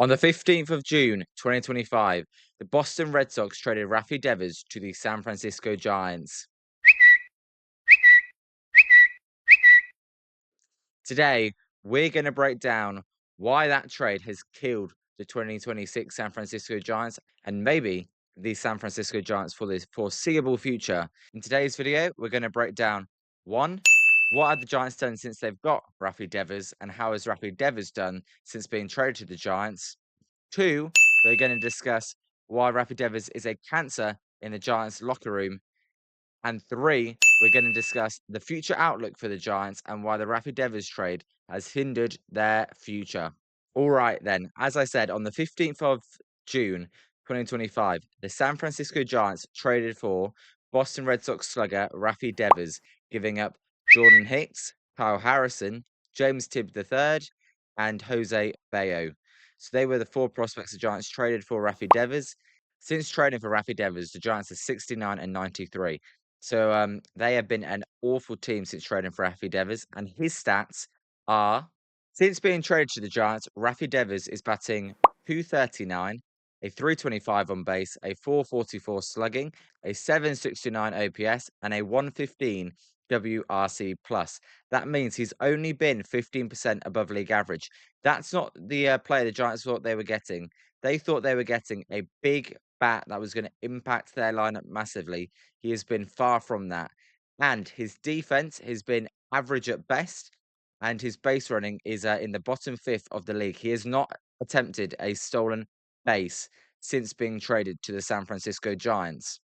On the 15th of June, 2025, the Boston Red Sox traded Raffy Devers to the San Francisco Giants. Today, we're going to break down why that trade has killed the 2026 San Francisco Giants and maybe the San Francisco Giants for the foreseeable future. In today's video, we're going to break down one, what have the Giants done since they've got Raffy Devers, and how has Raffy Devers done since being traded to the Giants? Two, we're going to discuss why Raffy Devers is a cancer in the Giants locker room. And three, we're going to discuss the future outlook for the Giants and why the Raffy Devers trade has hindered their future. All right, then, as I said, on the 15th of June, 2025, the San Francisco Giants traded for Boston Red Sox slugger Raffy Devers, giving up Jordan Hicks, Kyle Harrison, James Tibb III, and Jose Bayo. So they were the four prospects the Giants traded for Raffy Devers. Since trading for Raffy Devers, the Giants are 69 and 93. So they have been an awful team since trading for Raffy Devers, and his stats are: since being traded to the Giants, Raffy Devers is batting .239, a .325 on base, a .444 slugging, a .769 OPS, and a .115 WRC plus. That means he's only been 15% above league average. That's not the player the Giants thought they were getting. They thought they were getting a big bat that was going to impact their lineup massively. He has been far from that. And his defense has been average at best, and his base running is in the bottom fifth of the league. He has not attempted a stolen base since being traded to the San Francisco Giants.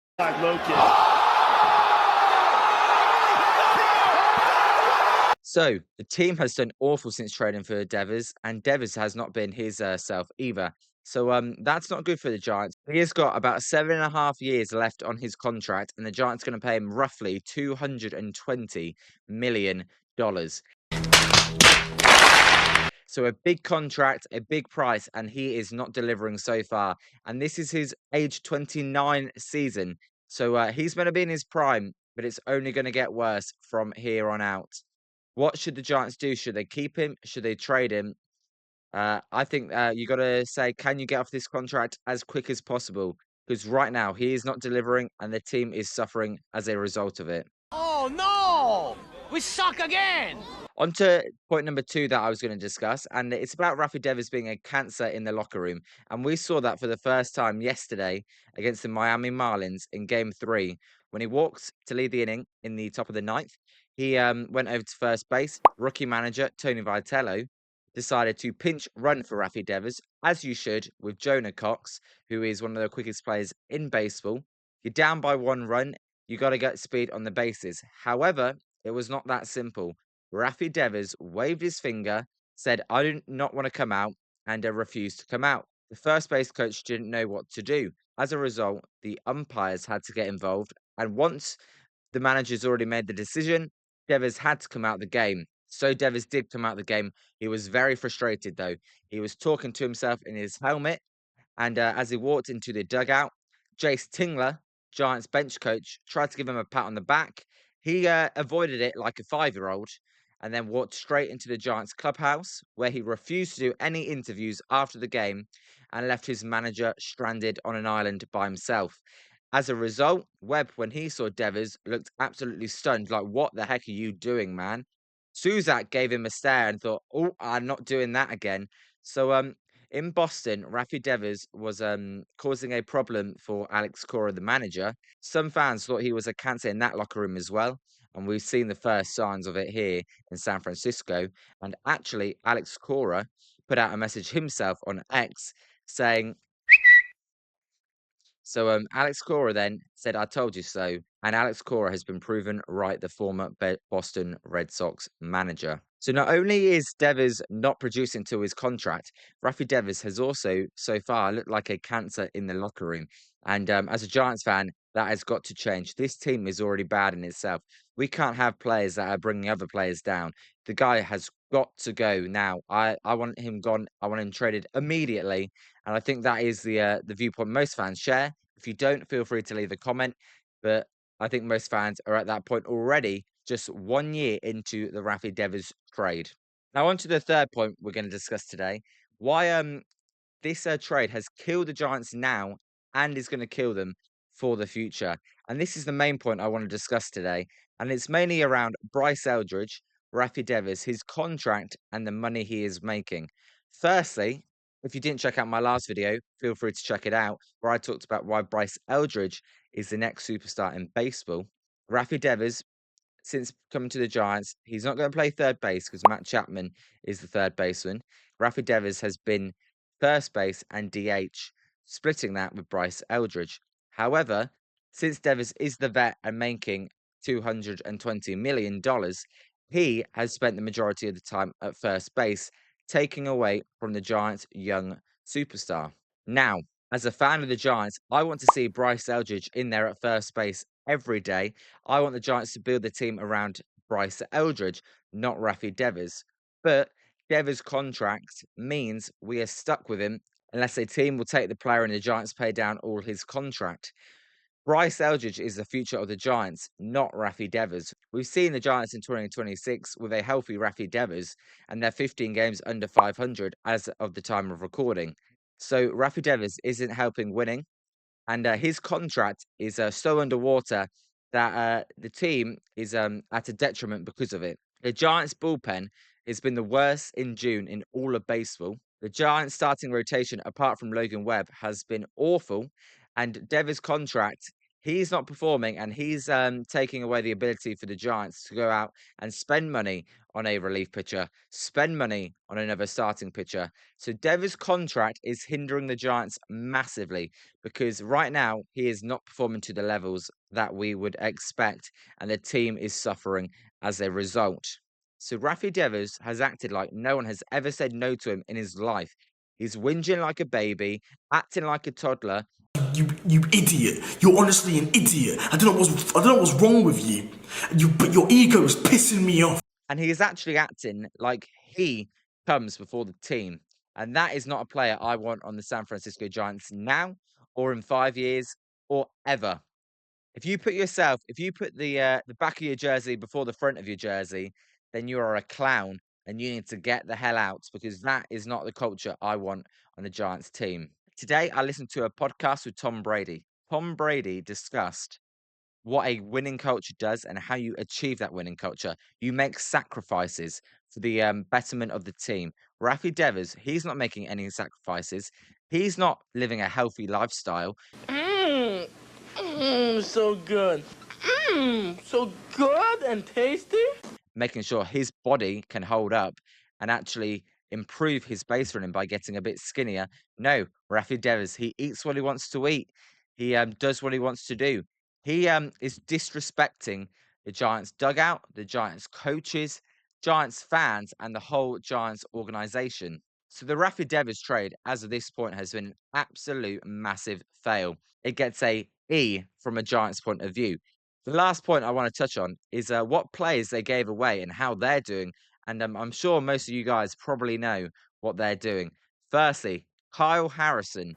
So the team has done awful since trading for Devers, and Devers has not been his self either. So that's not good for the Giants. He has got about 7.5 years left on his contract, and the Giants are going to pay him roughly $220 million. So a big contract, a big price, and he is not delivering so far. And this is his age 29 season. So he's going to be in his prime, but it's only going to get worse from here on out. What should the Giants do? Should they keep him? Should they trade him? I think you got to say, can you get off this contract as quick as possible? Because right now he is not delivering, and the team is suffering as a result of it. Oh no! We suck again! On to point number two that I was going to discuss, and it's about Raffy Devers being a cancer in the locker room. And we saw that for the first time yesterday against the Miami Marlins in Game 3. When he walked to lead the inning in the top of the ninth, he went over to first base. Rookie manager Tony Vitello decided to pinch run for Raffy Devers, as you should, with Jonah Cox, who is one of the quickest players in baseball. You're down by 1 run, you got to get speed on the bases. However, it was not that simple. Raffy Devers waved his finger, said, I do not want to come out, and refused to come out. The first base coach didn't know what to do. As a result, the umpires had to get involved, and once the manager's already made the decision, Devers had to come out the game. So Devers did come out the game. He was very frustrated, though. He was talking to himself in his helmet, and as he walked into the dugout, Jace Tingler, Giants bench coach, tried to give him a pat on the back. He avoided it like a 5-year-old and then walked straight into the Giants clubhouse, where he refused to do any interviews after the game and left his manager stranded on an island by himself. As a result, Webb, when he saw Devers, looked absolutely stunned, like, what the heck are you doing, man? Suzak gave him a stare and thought, oh, I'm not doing that again. So in Boston, Raffy Devers was causing a problem for Alex Cora, the manager. Some fans thought he was a cancer in that locker room as well, and we've seen the first signs of it here in San Francisco. And actually, Alex Cora put out a message himself on X saying, so Alex Cora then said, I told you so. And Alex Cora has been proven right, the former Boston Red Sox manager. So not only is Devers not producing to his contract, Raffy Devers has also so far looked like a cancer in the locker room. And as a Giants fan, that has got to change. This team is already bad in itself. We can't have players that are bringing other players down. The guy has got to go now. I want him gone. I want him traded immediately. And I think that is the viewpoint most fans share. If you don't, feel free to leave a comment. But I think most fans are at that point already, just 1 year into the Raffy Devers trade. Now, on to the third point we're going to discuss today. Why This trade has killed the Giants now and is going to kill them for the future. And this is the main point I want to discuss today. And it's mainly around Bryce Eldridge, Raffy Devers, his contract, and the money he is making. Firstly, if you didn't check out my last video, feel free to check it out, where I talked about why Bryce Eldridge is the next superstar in baseball. Raffy Devers, since coming to the Giants, he's not going to play third base because Matt Chapman is the third baseman. Raffy Devers has been first base and DH, splitting that with Bryce Eldridge. However, since Devers is the vet and making $220 million, he has spent the majority of the time at first base, taking away from the Giants' young superstar. Now, as a fan of the Giants, I want to see Bryce Eldridge in there at first base every day. I want the Giants to build the team around Bryce Eldridge, not Raffy Devers. But Devers' contract means we are stuck with him unless a team will take the player and the Giants pay down all his contract. Bryce Eldridge is the future of the Giants, not Raffy Devers. We've seen the Giants in 2026 with a healthy Raffy Devers, and they're 15 games under 500 as of the time of recording. So Raffy Devers isn't helping winning, and his contract is so underwater that the team is at a detriment because of it. The Giants' bullpen has been the worst in June in all of baseball. The Giants' starting rotation, apart from Logan Webb, has been awful, and Devers' contract. He's not performing, and he's taking away the ability for the Giants to go out and spend money on a relief pitcher, spend money on another starting pitcher. So Devers' contract is hindering the Giants massively because right now he is not performing to the levels that we would expect, and the team is suffering as a result. So Raffy Devers has acted like no one has ever said no to him in his life. He's whinging like a baby, acting like a toddler. You idiot! You're honestly an idiot. I don't know what's wrong with you. But your ego is pissing me off. And he is actually acting like he comes before the team. And that is not a player I want on the San Francisco Giants now or in 5 years or ever. If you put the back of your jersey before the front of your jersey, then you are a clown and you need to get the hell out because that is not the culture I want on the Giants team. Today, I listened to a podcast with Tom Brady. Tom Brady discussed what a winning culture does and how you achieve that winning culture. You make sacrifices for the betterment of the team. Raffy Devers, he's not making any sacrifices. He's not living a healthy lifestyle. So good. So good and tasty. Making sure his body can hold up and actually improve his base running by getting a bit skinnier. No, Rafi Devers, he eats what he wants to eat. He does what he wants to do. He is disrespecting the Giants dugout, the Giants coaches, Giants fans, and the whole Giants organization. So the Rafi Devers trade, as of this point, has been an absolute massive fail. It gets a E from a Giants point of view. The last point I want to touch on is what players they gave away and how they're doing. And I'm sure most of you guys probably know what they're doing. Firstly, Kyle Harrison,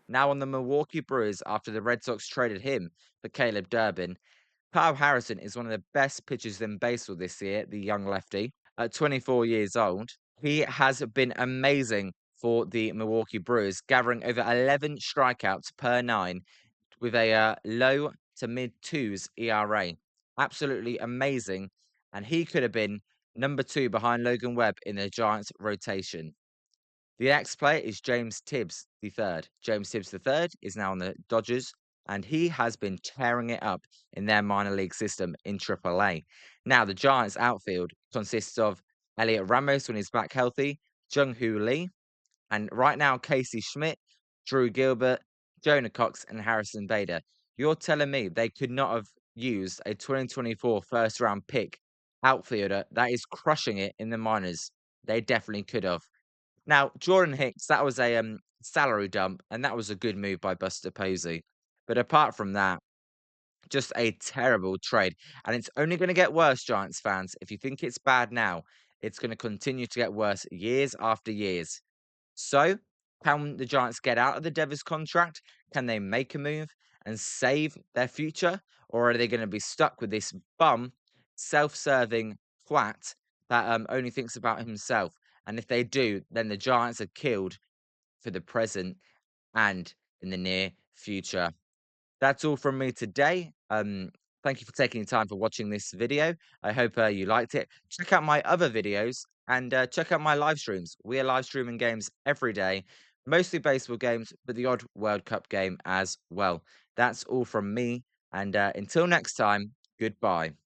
now on the Milwaukee Brewers after the Red Sox traded him for Caleb Durbin. Kyle Harrison is one of the best pitchers in baseball this year, the young lefty, at 24 years old. He has been amazing for the Milwaukee Brewers, gathering over 11 strikeouts per nine with a low to mid twos ERA. Absolutely amazing. And he could have been number two behind Logan Webb in the Giants rotation. The next player is James Tibbs the third. James Tibbs the third is now on the Dodgers, and he has been tearing it up in their minor league system in AAA. Now the Giants outfield consists of Elliot Ramos when he's back healthy, Jung Hoo Lee, and right now, Casey Schmidt, Drew Gilbert, Jonah Cox, and Harrison Bader. You're telling me they could not have used a 2024 first round pick outfielder that is crushing it in the minors? They definitely could have. Now, Jordan Hicks, that was a salary dump, and that was a good move by Buster Posey. But apart from that, just a terrible trade. And it's only going to get worse, Giants fans. If you think it's bad now, it's going to continue to get worse years after years. So, can the Giants get out of the Devers contract? Can they make a move and save their future? Or are they going to be stuck with this bum, self serving twat that only thinks about himself? And if they do, then the Giants are killed for the present and in the near future. That's all from me today. Thank you for taking the time for watching this video. I hope you liked it. Check out my other videos and check out my live streams. We are live streaming games every day, mostly baseball games, but the odd World Cup game as well. That's all from me. And until next time, goodbye.